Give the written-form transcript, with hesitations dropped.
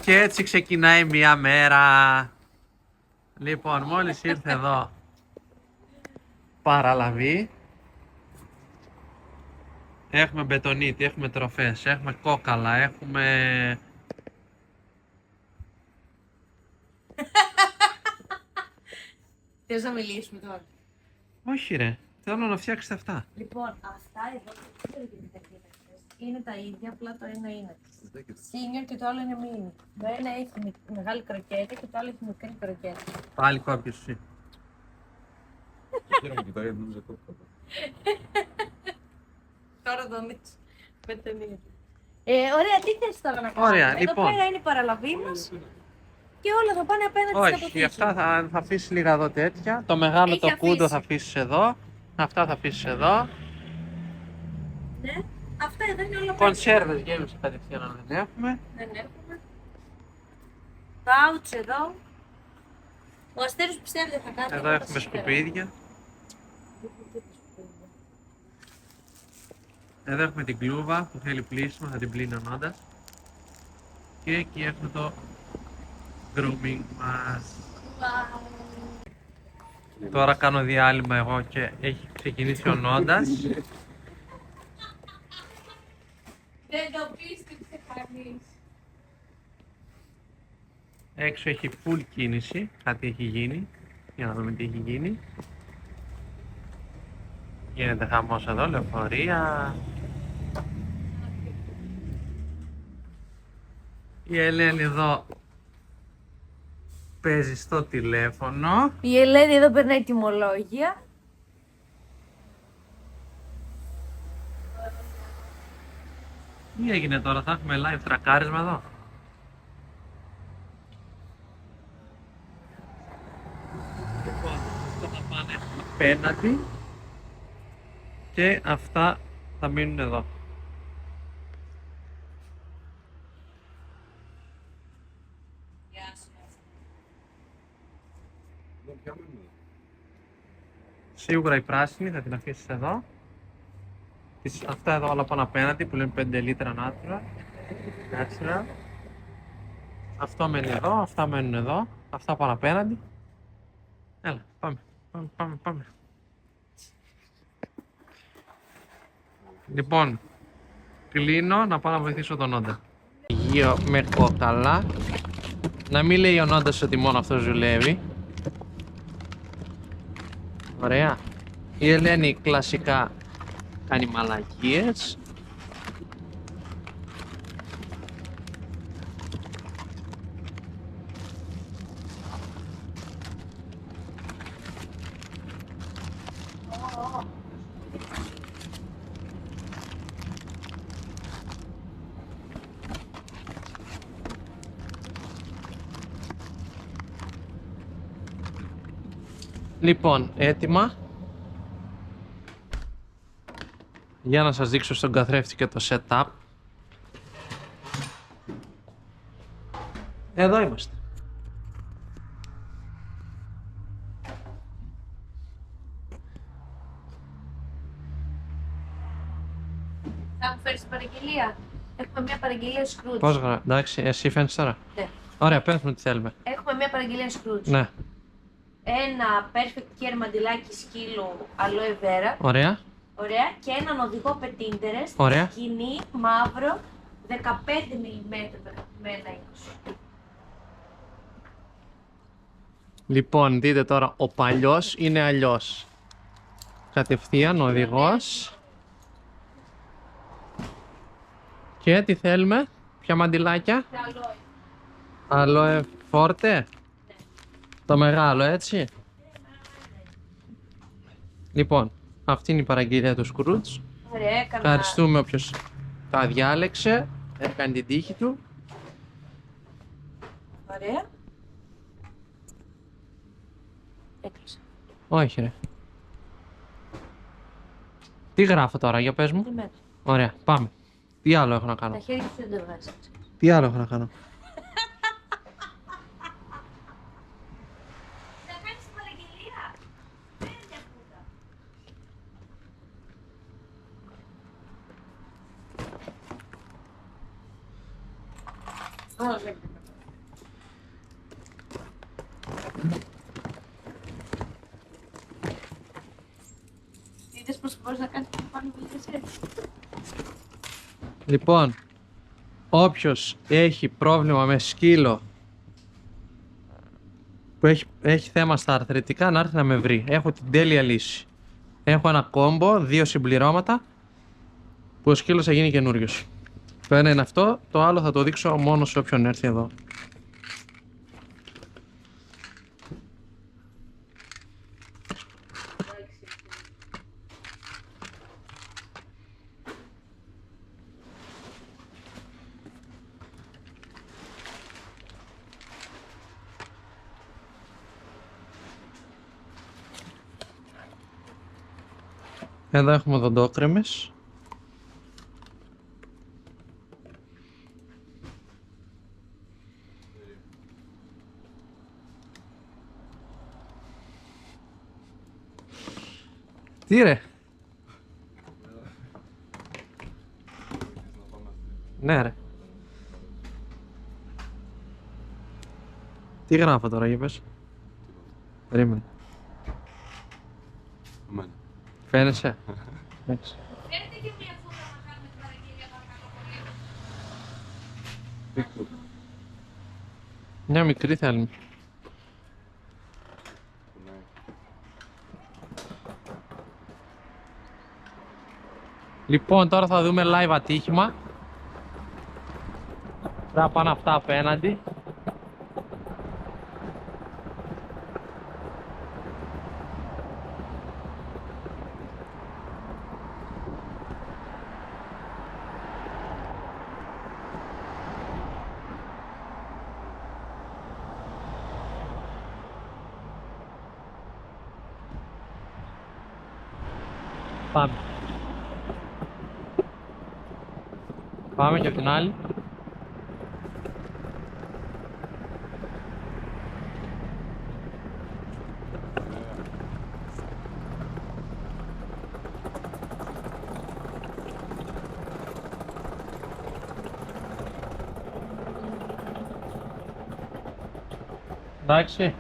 Και έτσι ξεκινάει μια μέρα. Λοιπόν, μόλις ήρθε εδώ παραλαβή. Έχουμε μπετονίτη, έχουμε τροφές, έχουμε κόκαλα, έχουμε... Θες να μιλήσουμε τώρα? Όχι ρε, θέλω να φτιάξετε αυτά. Λοιπόν, αυτά εδώ δεν ξέρω γιατί τα κοίταξες. Είναι τα ίδια, απλά το ένα είναι senior και το άλλο είναι mini. Το ένα έχει μεγάλη κροκέτα και το άλλο έχει μικρή κροκέτα. Πάλι κόπιος εσύ. Χαίρομαι, κοιτάει, νόμιζα κόκκαλα. Τώρα τον δεις. Με τον ίδιο. Ωραία, τι θες τώρα να κάνουμε? Ωραία, Εδώ λοιπόν. πέρα είναι η παραλαβή μας και όλα θα πάνε απέναντι στην Όχι, αποθήκη. αυτά θα αφήσεις λίγα εδώ τέτοια. Το μεγάλο Έχει το κούντο αφήσει. θα αφήσεις εδώ. Αυτά θα αφήσεις εδώ. Ναι, αυτά εδώ είναι όλα πέρα. Κονσέρβες γέμισε κατευθείαν αν δεν έχουμε. Δεν έχουμε. Πάουτς εδώ. Ο Αστέρος πιστεύει δεν θα κάνει. Εδώ έχουμε σκουπίδια. Εδώ έχουμε την κλούβα που θέλει πλήσιμο, θα την πλύνει ο Νόντας. Και εκεί έχουμε το grooming μας. Τώρα κάνω διάλειμμα εγώ και έχει ξεκινήσει ο Νόντας. Δεν το πίστεψε κανείς. Έξω έχει full κίνηση, κάτι έχει γίνει. Για να δούμε τι έχει γίνει. Γίνεται χαμός εδώ, λεωφορεία. Η Ελένη εδώ παίζει στο τηλέφωνο. Η Ελένη εδώ περνάει τιμολόγια. Τι έγινε τώρα, θα έχουμε live τρακάρισμα εδώ. Λοιπόν, αυτά θα πάνε απέναντι και αυτά θα μείνουν εδώ. Δεν πιάνουμε. Σίγουρα η πράσινη θα την αφήσεις εδώ. Αυτά εδώ όλα πάνε απέναντι που λένε 5 λίτρα natural. Αυτό μένει εδώ, αυτά μένουν εδώ, αυτά πάνε απέναντι. Έλα, πάμε. Λοιπόν, κλείνω να πάω να βοηθήσω τον Νόντα. Γύρω με κόκαλα. Να μην λέει ο Νόντας ότι μόνο αυτό ζουλεύει. Ωραία. Η Ελένη κλασικά κάνει μαλακίες. Λοιπόν, έτοιμα. Για να σας δείξω στον καθρέφτη και το setup. Εδώ είμαστε. Θα μου φέρεις την παραγγελία? Έχουμε μια παραγγελία Scrooge. Πώς εντάξει, εσύ φαίνεις τώρα. Ναι. Ωραία, πες μου τι θέλουμε. Έχουμε μια παραγγελία Scrooge. Ναι, Ένα perfect care μαντιλάκι σκύλου aloe vera. ωραία. Ωραία. Και έναν οδηγό Pinterest. Ωραία. Σκηνή μαύρο 15 mm αγαπημένα ύψος. Λοιπόν, δείτε τώρα, ο παλιός είναι αλλιώς. Κατευθείαν ο οδηγός. Και τι θέλουμε, ποια μαντιλάκια. Aloe. Aloe forte. Το μεγάλο, έτσι. Λοιπόν, αυτή είναι η παραγγελία του Scrooge. Ωραία, έκανα. Ευχαριστούμε όποιος τα διάλεξε, έκανε την τύχη του. Ωραία. Έκλεισε. Όχι ρε. Τι γράφω τώρα, για πες μου. Τι μένει. Ωραία, πάμε. Τι άλλο έχω να Τα κάνω. χέρια σου δεν τα βγάζεις. Τι άλλο έχω να κάνω. Θα κάνεις την παραγγελία. Πέντε φούτα. Όλα. Είδες πως μπορείς να κάνεις πάνω βίλτες έτσι. Λοιπόν, όποιος έχει πρόβλημα με σκύλο που έχει θέμα στα αρθρητικά να έρθει να με βρει. Έχω την τέλεια λύση. Έχω ένα κόμπο, 2 συμπληρώματα που ο σκύλος θα γίνει καινούριος. Το ένα είναι αυτό, το άλλο θα το δείξω μόνο σε όποιον έρθει εδώ. Εδώ έχουμε οδοντόκρεμες. Τι ρε? Ναι ρε. Τι γράφω τώρα, για πες. Περίμενε. Εμένα. Φαίνεσαι. Εντάξει. Φέρετε και μια φούτα να κάνουμε την παραγγελία παρακαλώ πολύ. Μια μικρή θέλουμε. Λοιπόν, τώρα θα δούμε live ατύχημα. Πρέπει να πάνε αυτά απέναντι. Πάμε. Πάμε και από την άλλη. Εντάξει.